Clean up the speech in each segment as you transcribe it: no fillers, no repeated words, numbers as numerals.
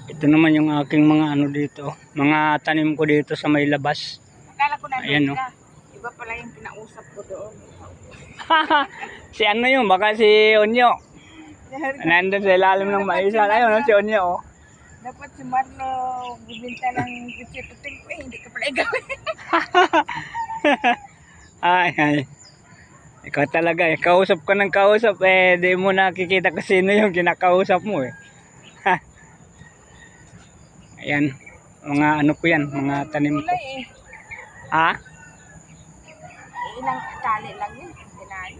Ito naman yung aking mga ano dito, mga tanim ko dito sa may labas. Akala ko na Ayan, ka. Iba pala yung kinausap ko doon. Si ano yun, baka si Onyo. Nandun sa ilalim ng maisan. Ayun, si Onyo. Oh. Dapat si Marlo bibinta ng kutsituting ko hindi ka pala igawin. Ay, ay. Ikaw talaga eh. Kausap ka ng kausap eh. Di mo nakikita kasi sino yung kinakausap mo eh. Ayan. Mga ano ko yan. Mga tanim ko. Kulay eh. Ha? Ilang tali lang yun. Tinali.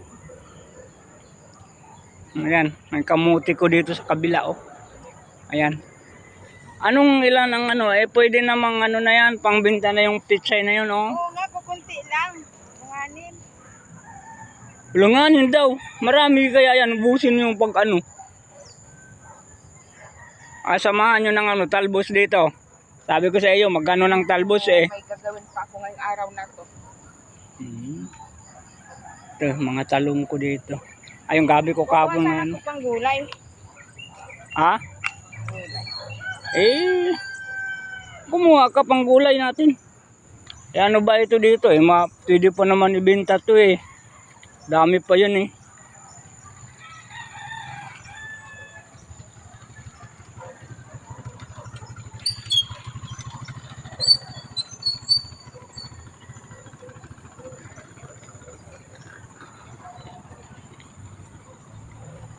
Ayan. May kamuti ko dito sa kabila oh. Ayan. Anong ilan ang ano eh. Pwede namang ano na yan. Pangbinta na yung pichay na yun oh. Oo nga, kukunti lang. Langanin. Langanin daw. Marami kaya yan. Ubusin yung pag ano. Samahan nyo ng ano, talbos dito. Sabi ko sa iyo, magkano ng talbos eh. May gagawin pa ako ngayong araw na to. Ito, mga talong ko dito. Ay, yung gabi ko kapon na ano. Kuha pang gulay. Ha? Gulay. Eh, kumuha ka pang gulay natin. Eh, ano ba ito dito eh? Pwede pa naman ibenta to eh. Dami pa yun eh.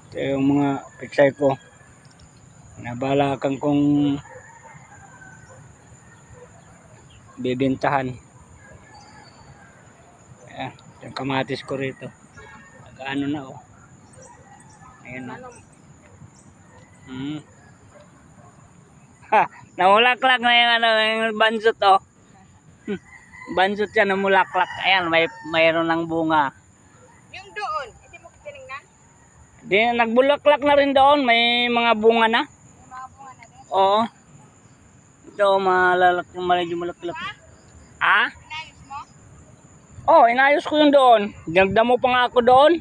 Ito yung mga pichay ko. Nabalakan kong bibintahan. Ayan, yung kamatis ko rito. Nag-ano na oh. Ayan oh. Ha, namulaklak na yung ano, yung bansot oh. Bansot yan, namulaklak. Ayan, mayroon ng bunga. Yung doon, hindi mo kitinignan? Di, nagbulaklak na rin doon, may mga bunga na. May mga bunga na din. Oo. Ito, medyo malaklak. Ah? Inayos mo? Oh, inayos ko yun doon. Nagdamo pa nga ako doon.